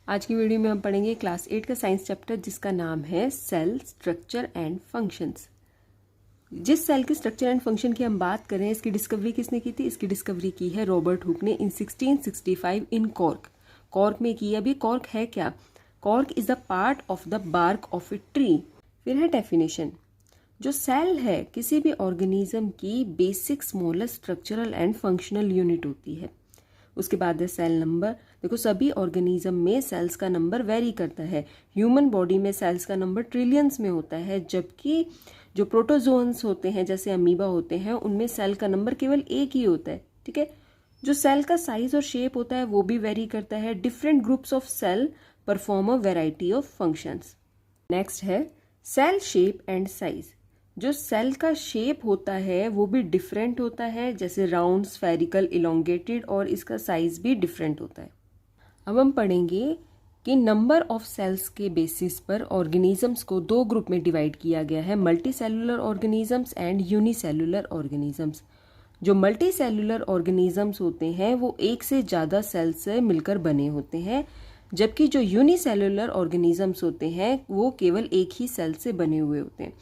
आज की वीडियो में हम पढ़ेंगे क्लास 8 का साइंस चैप्टर जिसका नाम है सेल स्ट्रक्चर एंड फंक्शंस। जिस सेल के स्ट्रक्चर एंड फंक्शन की हम बात कर रहे हैं, इसकी डिस्कवरी किसने की थी? इसकी डिस्कवरी की है रॉबर्ट हुक ने इन 1665 इन कॉर्क। कॉर्क में की। अभी कॉर्क है क्या? Cork is the part of the bark of a tree. फिर है डेफिनेशन। जो सेल है किसी भी ऑर्गेनिज्म की basic smallest structural and functional unit होती है। उसके बाद है सेल नंबर। देखो, सभी ऑर्गेनिज्म में सेल्स का नंबर वेरी करता है। ह्यूमन बॉडी में सेल्स का नंबर ट्रिलियंस में होता है, जबकि जो प्रोटोजोन्स होते हैं जैसे अमीबा होते हैं उनमें सेल का नंबर केवल एक ही होता है। ठीक है। जो सेल का साइज और शेप होता है वो भी वेरी करता है। Different groups of cell perform a variety of functions. Next है सेल शेप एंड साइज। जो सेल का शेप होता है वो भी डिफरेंट होता है, जैसे राउंड, स्फेरिकल, इलोंगेटेड, और इसका साइज भी डिफरेंट होता है। अब हम पढ़ेंगे कि नंबर ऑफ सेल्स के बेसिस पर ऑर्गेनिजम्स को दो ग्रुप में डिवाइड किया गया है, multi cellular organisms and unicellular organisms. जो मल्टी सेलुलर ऑर्गेनिजम्स होते हैं वो एक से ज़्यादा सेल से मिलकर बने होते हैं, जबकि जो यूनिसेलुलर ऑर्गेनिजम्स होते हैं वो केवल एक ही सेल से बने हुए होते हैं।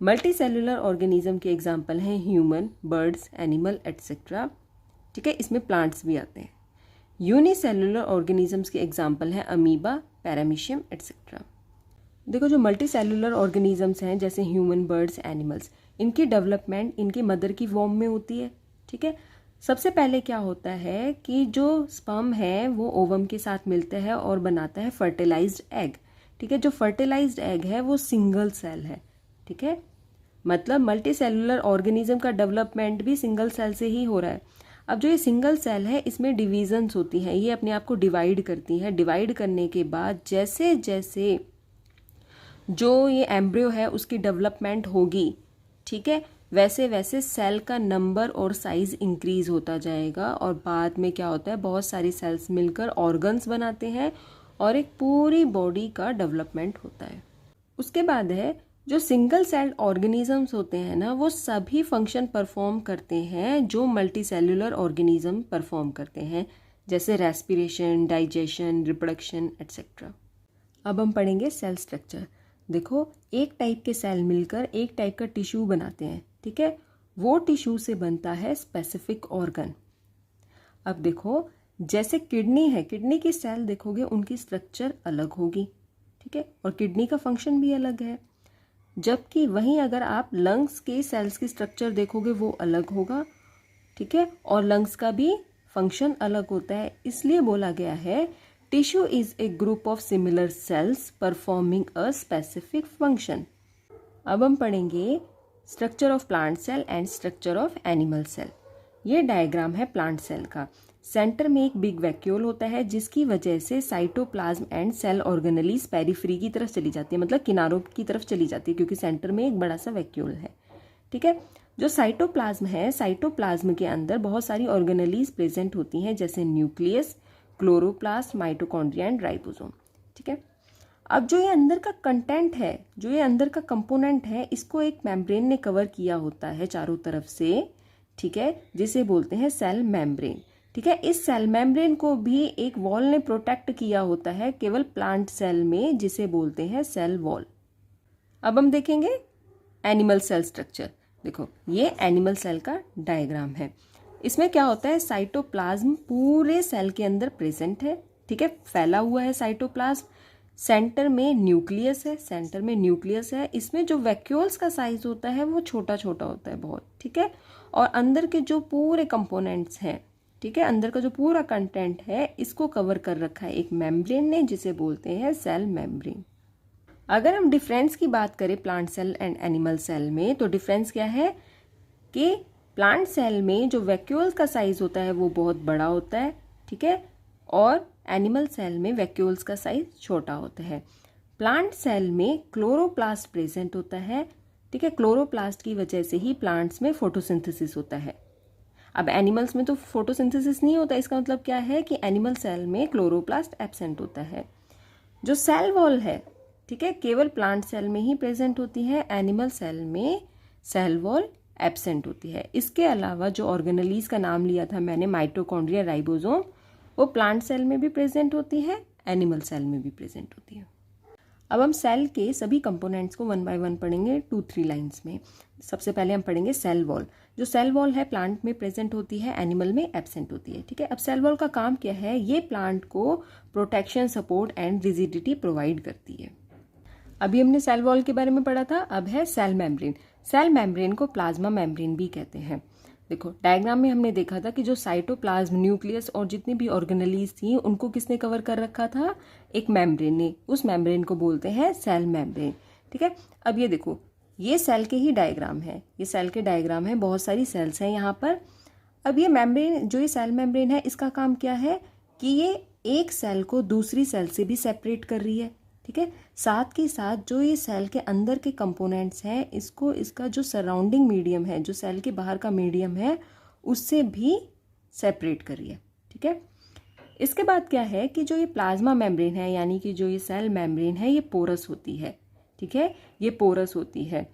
मल्टी सेलुलर ऑर्गेनिज्म के एग्जाम्पल हैं ह्यूमन, बर्ड्स, एनिमल एट्सेट्रा। ठीक है, इसमें प्लांट्स भी आते हैं। यूनिसेलुलर ऑर्गेनिजम्स के एग्जाम्पल हैं अमीबा, पैरामीशियम एट्सेट्रा। देखो, जो मल्टी सेलुलर ऑर्गेनिजम्स हैं जैसे ह्यूमन, बर्ड्स, एनिमल्स, इनकी डेवलपमेंट इनकी मदर की वॉर्म में होती है। ठीक है। सबसे पहले क्या होता है कि जो स्पर्म है वो ओवम के साथ मिलता है और बनाता है फर्टिलाइज्ड एग। ठीक है। जो फर्टिलाइज्ड एग है वो सिंगल सेल है। ठीक है। मतलब मल्टी सेलुलर ऑर्गेनिज्म का डेवलपमेंट भी सिंगल सेल से ही हो रहा है। अब जो ये सिंगल सेल है इसमें डिवीजन्स होती हैं, ये अपने आप को डिवाइड करती हैं। डिवाइड करने के बाद जैसे जैसे जो ये एम्ब्रियो है उसकी डेवलपमेंट होगी, ठीक है, वैसे वैसे सेल का नंबर और साइज इंक्रीज होता जाएगा और बाद में क्या होता है, बहुत सारी सेल्स मिलकर ऑर्गन्स बनाते हैं और एक पूरी बॉडी का डेवलपमेंट होता है। उसके बाद है जो सिंगल सेल ऑर्गेनिजम्स होते हैं ना, वो सभी फंक्शन परफॉर्म करते हैं जो मल्टी सेलुलर ऑर्गेनिज्म परफॉर्म करते हैं, जैसे रेस्पिरेशन, डाइजेशन, रिप्रोडक्शन एट्सेट्रा। अब हम पढ़ेंगे सेल स्ट्रक्चर। देखो, एक टाइप के सेल मिलकर एक टाइप का टिश्यू बनाते हैं। ठीक है। वो टिश्यू से बनता है स्पेसिफिक ऑर्गन। अब देखो, जैसे किडनी है, किडनी की सेल देखोगे उनकी स्ट्रक्चर अलग होगी। ठीक है। और किडनी का फंक्शन भी अलग है। जबकि वहीं अगर आप लंग्स के सेल्स की स्ट्रक्चर देखोगे वो अलग होगा। ठीक है। और लंग्स का भी फंक्शन अलग होता है। इसलिए बोला गया है tissue is a group of similar cells performing a specific function. अब हम पढ़ेंगे structure of plant cell and structure of animal cell. ये डायग्राम है प्लांट सेल का। सेंटर में एक बिग वैक्यूल होता है जिसकी वजह से cytoplasm and cell organelles periphery की तरफ चली जाती है, मतलब किनारों की तरफ चली जाती है, क्योंकि सेंटर में एक बड़ा सा वैक्यूल है। ठीक है। जो साइटोप्लाज्म है, साइटोप्लाज्म के अंदर बहुत सारी ऑर्गेनेलीज प्रेजेंट होती हैं, जैसे nucleus, chloroplast, mitochondria and ribosome. ठीक है। अब जो ये अंदर का कंटेंट है, जो ये अंदर का कंपोनेंट है, इसको एक मेम्ब्रेन ने कवर किया होता है चारों तरफ से। ठीक है। जिसे बोलते हैं सेल मेम्ब्रेन। ठीक है। इस सेल मेम्ब्रेन को भी एक वॉल ने प्रोटेक्ट किया होता है केवल प्लांट सेल में, जिसे बोलते हैं सेल वॉल। अब हम देखेंगे एनिमल सेल स्ट्रक्चर। देखो, ये एनिमल सेल का डायग्राम है। इसमें क्या होता है, साइटोप्लाज्म पूरे सेल के अंदर प्रेजेंट है। ठीक है। फैला हुआ है साइटोप्लाज्म। सेंटर में न्यूक्लियस है, सेंटर में न्यूक्लियस है। इसमें जो वैक्यूल्स का साइज होता है वो छोटा छोटा होता है बहुत। ठीक है। और अंदर के जो पूरे कंपोनेंट्स हैं, ठीक है, अंदर का जो पूरा कंटेंट है, इसको कवर कर रखा है एक मेम्ब्रेन ने, जिसे बोलते हैं सेल मेम्ब्रेन। अगर हम डिफरेंस की बात करें plant cell and animal cell में, तो डिफरेंस क्या है कि प्लांट सेल में जो वैक्यूल्स का साइज होता है वो बहुत बड़ा होता है। ठीक है। और एनिमल सेल में वैक्यूल्स का साइज छोटा होता है। प्लांट सेल में क्लोरोप्लास्ट प्रेजेंट होता है। ठीक है। क्लोरोप्लास्ट की वजह से ही प्लांट्स में फोटोसिंथेसिस होता है। अब एनिमल्स में तो फोटोसिंथेसिस नहीं होता। इसका मतलब क्या है कि एनिमल सेल में क्लोरोप्लास्ट एब्सेंट होता है। जो सेल वॉल है, ठीक है, केवल प्लांट सेल में ही प्रेजेंट होती है। एनिमल सेल में सेल वॉल एब्सेंट होती है। इसके अलावा जो ऑर्गेनेलीज का नाम लिया था मैंने, माइटोकॉन्ड्रिया, राइबोसोम, वो प्लांट सेल में भी प्रेजेंट होती है, एनिमल सेल में भी प्रेजेंट होती है। अब हम सेल के सभी कंपोनेंट्स को वन बाय वन पढ़ेंगे 2-3 लाइंस में। सबसे पहले हम पढ़ेंगे सेल वॉल। जो सेल वॉल है प्लांट में प्रेजेंट होती है, एनिमल में एब्सेंट होती है। ठीक है, अब सेल वॉल का काम क्या है? ये प्लांट को protection, support and rigidity provide करती है। अभी हमने सेल वॉल के बारे में पढ़ा था, अब है सेल मेम्ब्रेन। सेल मेम्ब्रेन को प्लाज्मा मेम्ब्रेन भी कहते हैं। देखो डायग्राम में हमने देखा था कि जो साइटोप्लाज्म, न्यूक्लियस और जितनी भी ऑर्गेनेलीज थी उनको किसने कवर कर रखा था? एक मेम्ब्रेन ने। उस मेम्ब्रेन को बोलते हैं सेल मेम्ब्रेन। ठीक है, अब ये देखो, ये सेल के ही डायग्राम है, ये सेल के डायग्राम है, बहुत सारी सेल्स हैं यहाँ पर। अब ये मेम्ब्रेन, जो ये सेल मेम्ब्रेन है, इसका काम क्या है कि ये एक सेल को दूसरी सेल से भी सेपरेट कर रही है। ठीक है, साथ के साथ जो ये सेल के अंदर के कंपोनेंट्स हैं, इसको इसका जो सराउंडिंग मीडियम है, जो सेल के बाहर का मीडियम है, उससे भी सेपरेट कर रही है। ठीक है, इसके बाद क्या है कि जो ये प्लाज्मा मेम्ब्रेन है, यानी कि जो ये सेल मेम्ब्रेन है, ये पोरस होती है। ठीक है, ये पोरस होती है।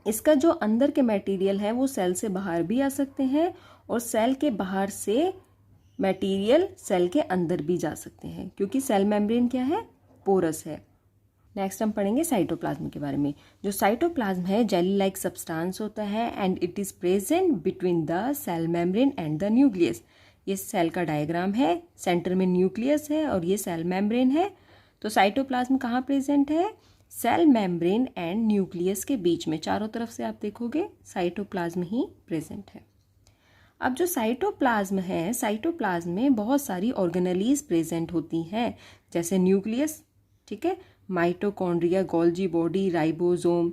इसका जो अंदर के मटेरियल है वो सेल से बाहर भी आ सकते हैं और सेल के बाहर से मटेरियल सेल के अंदर भी जा सकते हैं, क्योंकि सेल मेम्ब्रेन क्या है? पोरस है। नेक्स्ट हम पढ़ेंगे साइटोप्लाज्म के बारे में। जो साइटोप्लाज्म है जेली लाइक सब्सटेंस होता है and it is present between the cell membrane and the nucleus. ये सेल का डायग्राम है, सेंटर में न्यूक्लियस है और ये सेल मेम्ब्रेन है। तो साइटोप्लाज्म कहाँ प्रेजेंट है? सेल मेम्ब्रेन एंड न्यूक्लियस के बीच में, चारों तरफ से आप देखोगे साइटोप्लाज्म ही प्रेजेंट है। अब जो साइटोप्लाज्म है, साइटोप्लाज्म में बहुत सारी ऑर्गेनेलीज प्रेजेंट होती हैं, जैसे न्यूक्लियस, ठीक है, माइटोकॉन्ड्रिया, गोल्जी बॉडी, राइबोसोम।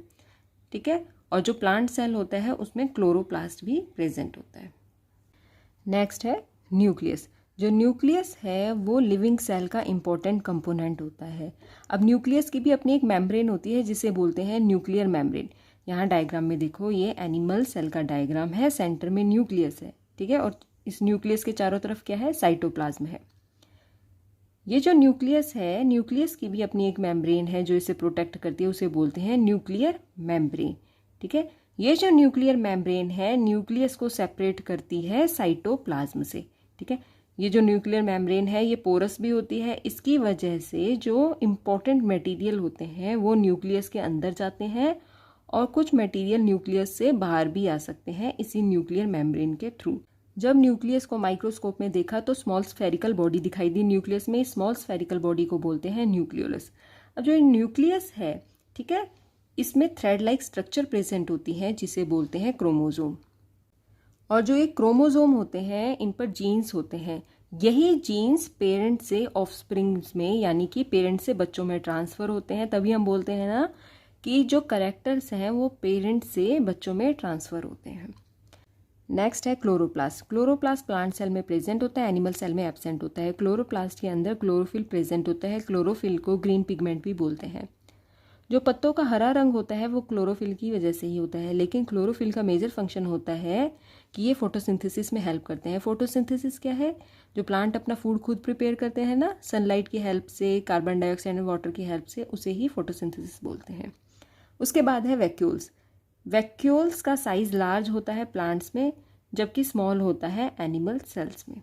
ठीक है, और जो प्लांट सेल होता है उसमें क्लोरोप्लास्ट भी प्रेजेंट होता है। नेक्स्ट है न्यूक्लियस। जो न्यूक्लियस है वो लिविंग सेल का इंपॉर्टेंट कंपोनेंट होता है। अब न्यूक्लियस की भी अपनी एक मेम्ब्रेन होती है जिसे बोलते हैं न्यूक्लियर मेम्ब्रेन। यहाँ डायग्राम में देखो, ये एनिमल सेल का डायग्राम है, सेंटर में न्यूक्लियस है। ठीक है, और इस न्यूक्लियस के चारों तरफ क्या है? साइटोप्लाज्म है। ये जो न्यूक्लियस है, न्यूक्लियस की भी अपनी एक मेम्ब्रेन है जो इसे प्रोटेक्ट करती है, उसे बोलते हैं न्यूक्लियर मेम्ब्रेन। ठीक है, ये जो न्यूक्लियर मेम्ब्रेन है न्यूक्लियस को सेपरेट करती है साइटोप्लाज्म से। ठीक है, ये जो न्यूक्लियर मेम्ब्रेन है ये पोरस भी होती है। इसकी वजह से जो इम्पोर्टेंट मटेरियल होते हैं वो न्यूक्लियस के अंदर जाते हैं और कुछ मटेरियल न्यूक्लियस से बाहर भी आ सकते हैं इसी न्यूक्लियर मेम्ब्रेन के थ्रू। जब न्यूक्लियस को माइक्रोस्कोप में देखा तो स्मॉल स्फेरिकल बॉडी दिखाई दी न्यूक्लियस में। स्मॉल स्फेरिकल बॉडी को बोलते हैं न्यूक्लियोलस। अब जो न्यूक्लियस है, ठीक है, इसमें थ्रेड लाइक स्ट्रक्चर प्रेजेंट होती है जिसे बोलते हैं क्रोमोसोम। और जो ये क्रोमोसोम होते हैं इन पर जीन्स होते हैं। यही जीन्स पेरेंट से ऑफस्प्रिंग्स में, यानी कि पेरेंट से बच्चों में ट्रांसफर होते हैं। तभी हम बोलते हैं ना कि जो कैरेक्टर्स हैं वो पेरेंट से बच्चों में ट्रांसफर होते हैं। नेक्स्ट है क्लोरोप्लास्ट। क्लोरोप्लास्ट प्लांट सेल में प्रेजेंट होता है, एनिमल सेल में एब्सेंट होता है। क्लोरोप्लास्ट के अंदर क्लोरोफिल प्रेजेंट होता है। क्लोरोफिल को ग्रीन पिगमेंट भी बोलते हैं। जो पत्तों का हरा रंग होता है वो क्लोरोफिल की वजह से ही होता है, लेकिन क्लोरोफिल का मेजर फंक्शन होता है कि ये फोटोसिंथेसिस में हेल्प करते हैं। फोटोसिंथेसिस क्या है? जो प्लांट अपना फूड खुद प्रिपेयर करते हैं ना, सनलाइट की हेल्प से, कार्बन डाइऑक्साइड एंड वाटर की हेल्प से, उसे ही फोटोसिंथेसिस बोलते हैं। उसके बाद है वैक्यूल्स। वैक्यूल्स का साइज लार्ज होता है प्लांट्स में, जबकि स्मॉल होता है एनिमल सेल्स में।